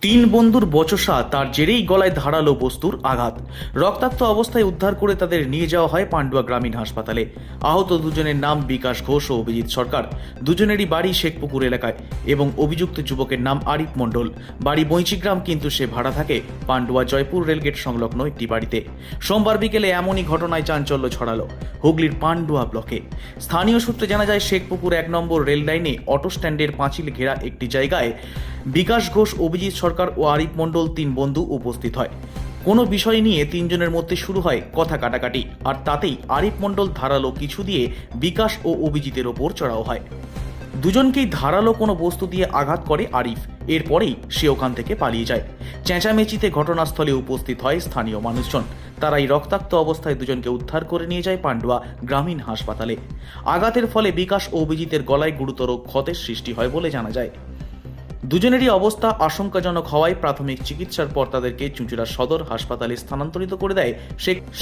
তিন বন্ধুর বচসা তার জেরেই গলায় ধারালো বস্তুর আঘাত। রক্তাক্ত অবস্থায় উদ্ধার করে তাদের নিয়ে যাওয়া হয় পান্ডুয়া গ্রামীণ হাসপাতালে। আহত দুজনের নাম বিকাশ ঘোষ ও অভিজিৎ সরকার। দুজনেরই বাড়ি শেখপুকুর এলাকায় এবং অভিযুক্ত যুবকের নাম আরিফ মণ্ডল। বাড়ি বৈচিগ্রাম, কিন্তু সে ভাড়া থাকে পান্ডুয়া জয়পুর রেলগেট সংলগ্ন একটি বাড়িতে। সোমবার বিকেলে এমনই ঘটনায় চাঞ্চল্য ছড়ালো হুগলির পান্ডুয়া ব্লকে। স্থানীয় সূত্রে জানা যায়, শেখপুকুর 1 নম্বর রেল লাইনে অটো স্ট্যান্ডের পাঁচিল ঘেরা একটি জায়গায় বিকাশ ঘোষ, অভিজিৎ সরকার ও আরিফ মণ্ডল তিন বন্ধু উপস্থিত হয়। কোনো বিষয় নিয়ে তিনজনের মধ্যে শুরু হয় কথা কাটাকাটি, আর তাতেই আরিফ মণ্ডল ধারালো কিছু দিয়ে বিকাশ ও অভিজিতের ওপর চড়াও হয়। দুজনকেই ধারালো কোনো বস্তু দিয়ে আঘাত করে আরিফ। এরপরেই সে ওখান থেকে পালিয়ে যায়। চেঁচামেচিতে ঘটনাস্থলে উপস্থিত হয় স্থানীয় মানুষজন। তারাই রক্তাক্ত অবস্থায় দুজনকে উদ্ধার করে নিয়ে যায় পান্ডুয়া গ্রামীণ হাসপাতালে। আঘাতের ফলে বিকাশ ও অভিজিতের গলায় গুরুতর ক্ষতের সৃষ্টি হয় বলে জানা যায়। দুজনেরই অবস্থা আশঙ্কাজনক হওয়ায় প্রাথমিক চিকিৎসার পর তাদেরকে চুঁচুড়া সদর হাসপাতালে স্থানান্তরিত করে দেয়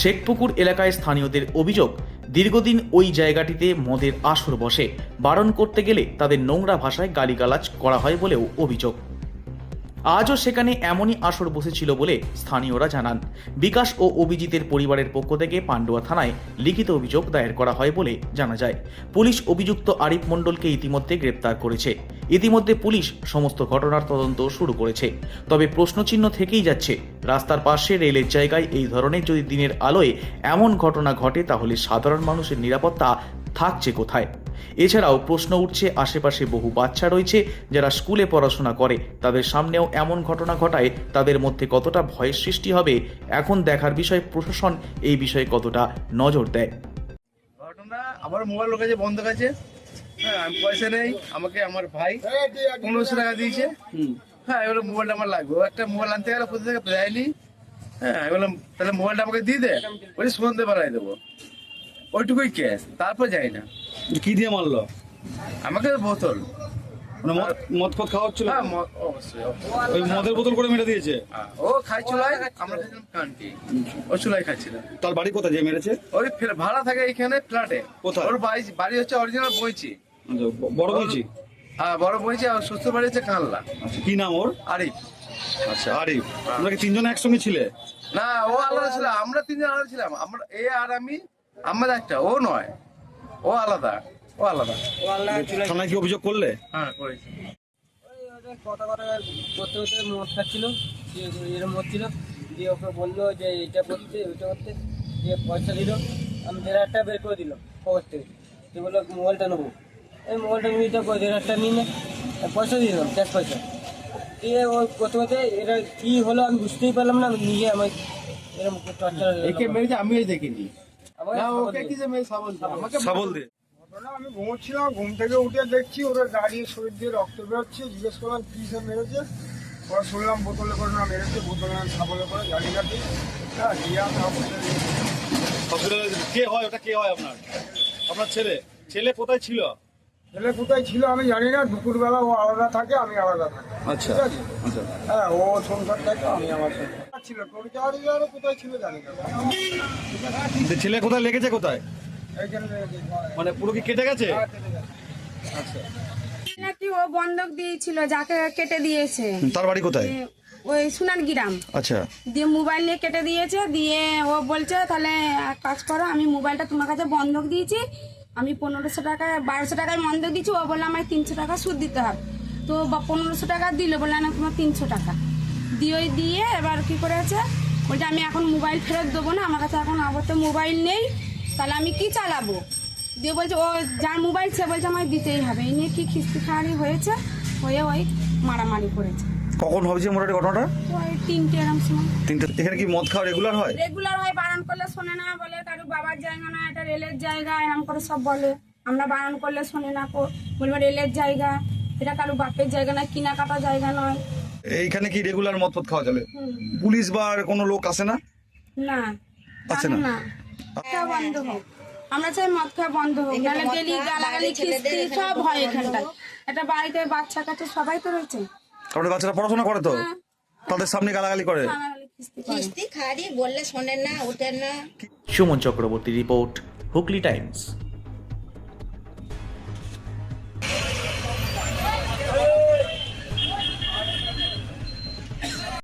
শেখপুকুর এলাকায়। স্থানীয়দের অভিযোগ, দীর্ঘদিন ওই জায়গাটিতে মদের আসর বসে। বারণ করতে গেলে তাদের নোংরা ভাষায় গালিগালাজ করা হয় বলেও অভিযোগ। আজও সেখানে এমনই আসর বসেছিল বলে স্থানীয়রা জানান। বিকাশ ও অভিজিতের পরিবারের পক্ষ থেকে পান্ডুয়া থানায় লিখিত অভিযোগ দায়ের করা হয় বলে জানা যায়। পুলিশ অভিযুক্ত আরিফ মণ্ডলকে ইতিমধ্যে গ্রেপ্তার করেছে। ইতিমধ্যে পুলিশ সমস্ত ঘটনার তদন্ত শুরু করেছে। তবে প্রশ্নচিহ্ন থেকেই যাচ্ছে, রাস্তার পাশে রেলের জায়গায় এই ধরনের যদি দিনের আলোয় এমন ঘটনা ঘটে, তাহলে সাধারণ মানুষের নিরাপত্তা থাকছে কোথায়? এছাড়াও প্রশ্ন উঠছে, আশেপাশে বহু বাচ্চা রয়েছে যারা স্কুলে পড়াশোনা করে, তাদের সামনেও এমন ঘটনা ঘটায় তাদের মধ্যে কতটা ভয়ের সৃষ্টি হবে। এখন দেখার বিষয় প্রশাসন এই বিষয়ে কতটা নজর দেয়। ঘটনা, আমার মোবাইল লোক আছে, বন্ধ আছে। হ্যাঁ, আমি পয়সা নেই, আমাকে আমার ভাই 1500 টাকা দিয়েছে। হ্যাঁ, এবার মোবাইলটা আমার লাগবে। ও একটা মোবাইল আনতে গেলে কোথা থেকে দেয়নি। হ্যাঁ, আমি বললাম তাহলে মোবাইলটা আমাকে দিয়ে দে, ওই সন্ধ্যে বেলায় দেবো, ওইটুকুই ক্যাশ। তারপর যাই না। কি দিয়ে মারলো? আমাকে বোতল, মানে মদ ফদ খাওয়া হচ্ছিল? হ্যাঁ অবশ্যই। ওই মদের বোতল করে মেরে দিয়েছে? ও খাই চুলাই, আমরা খেয়েছিলাম কান্টি, ও চুলাই খাচ্ছিলাম। তার বাড়ি কোথায় যে মেরেছে? ওই ভাড়া থাকে এইখানে ফ্ল্যাটে। কোথায়? ওর বাড়ি হচ্ছে অরিজিনাল বইচি। বড় বলছি। হ্যাঁ, বড় বইচি। আর শ্বশুর বাড়ি হচ্ছে কানলা। আচ্ছা, কি নাম ওর? আরিফ। আচ্ছা, আরিফ। তোমরা কি তিনজন একসঙ্গে ছিলে? না, ও আলাদা ছিল, আমরা তিনজন আলাদা ছিলাম। আমরা এ আর আমি, আমরা একটা, ও নয়, ও আলাদা, ও আলাদা। থানায় কি অভিযোগ করলে? হ্যাঁ, করেছি। কথা করতে করতে মদ খাচ্ছিল, এরকম হচ্ছিল, দিয়ে ওকে বললো যে এটা করতে ওইটা করতে, দিয়ে পয়সা দিল। আমি 1500 বের করে দিল পকেট থেকে। দিয়ে বললো মোবাইলটা নেবো। এই মোবাইলটা নিয়ে তো 1500 নিয়ে নে, পয়সা দিয়ে দিলাম, ক্যাশ পয়সা দিয়ে। ওই করতে করতে এটা কী হলো আমি বুঝতেই পারলাম না। আমি নিজে আমার এরকম টর্চার একে মেরেছে আমি দেখিনি। না, ওকে কি যে মেরে সাবল দিয়ে, আমাকে সাবল দিয়ে? আমি ঘুমোচ্ছিলাম, ঘুম থেকে উঠে দেখছি ওরা দাঁড়িয়ে শরীর দিয়ে রক্ত বেরোচ্ছে। জিজ্ঞেস করলাম কি সে মেরেছে, ওরা শুনলাম বোতলে করে না মেরেছে, বোতলে সাবলে করে গাড়ি কাটি। হ্যাঁ, দিয়ে আমি হসপিটালে কে হয় ওটা? কে হয় আপনার? আপনার ছেলে? ছেলে কোথায় ছিল? ছেলে কোথায় ছিল আমি জানি না। দুপুরবেলা ও আলাদা থাকে, আমি আলাদা থাকি। আচ্ছা ঠিক আছে। আচ্ছা। হ্যাঁ, ও সংসার থাকে, আমি আমার সংসার ছিল। টোটালি কোথায় ছিল জানি না। ছেলে কোথায় লেগেছে? কোথায়? এইখানে মানে পুরো কি কেটে গেছে? আচ্ছা। নাকি ও বন্ধক দিয়েছিল, যাকে কেটে দিয়েছে। তার বাড়ি কোথায়? ওই সুনান গ্রাম। আচ্ছা। দিয়ে মোবাইল নিয়ে কেটে দিয়েছে। দিয়ে ও বলছে তাহলে এক কাজ করো, আমি মোবাইলটা তোমার কাছে বন্ধক দিয়েছি, আমি 1500 টাকায় 1200 টাকায় বন্ধক দিয়েছি। ও বললো আমায় 300 টাকা সুদ দিতে হবে। তো 1500 টাকা দিল, বললো না তোমার 300 টাকা দিয়ে এবার কি করেছে, বলছে আমি এখন মোবাইল ফেরত দেবো না, আমার কাছে এখন আপাতত মোবাইল নেই, তাহলে আমি কি চালাবো। দিয়ে বলছে ও যার মোবাইল সে বলছে আমায় দিতেই হবে। এই নিয়ে কি খিস্তি খাওয়ানি হয়েছে, হয়ে ওই মারামারি করেছে। কখন হয়েছে মোটামুটি ঘটনাটা? ওই 3টে এরকম সময়। এখানে কি মদ খাওয়া রেগুলার হয়? রেগুলার হয়, বারণ করলে শোনে না, বলে কারো বাবার জায়গা না, এটা রেলের জায়গা, এরকম করে সব বলে। আমরা বারণ করলে শোনে না, বলবো রেলের জায়গা, এটা কারো বাপের জায়গা না, কিনা কাটা জায়গা নয়। এইখানে কি রেগুলার মদ ফদ খাওয়া চলে? পুলিশ বা আর কোনো লোক আসে না? না, আছে না? না, খাওয়া বন্ধ হোক। আমরা চাই মদ খাওয়া বন্ধ হোক, নাহলে ডেলি গালাগালি খিস্তি সব হয় এখানটায়। একটা বাড়িতে বাচ্চা কাচ্চা সবাই তো রয়েছে। আপনার বাচ্চারা পড়াশোনা করে তো তাদের সামনে গালাগালি করে? গালাগালি খিস্তি করে। কিস্তি খাড়ি বললে শোনেন না, ওঠেন না। Suman Chakraborty report, Hooghly Times.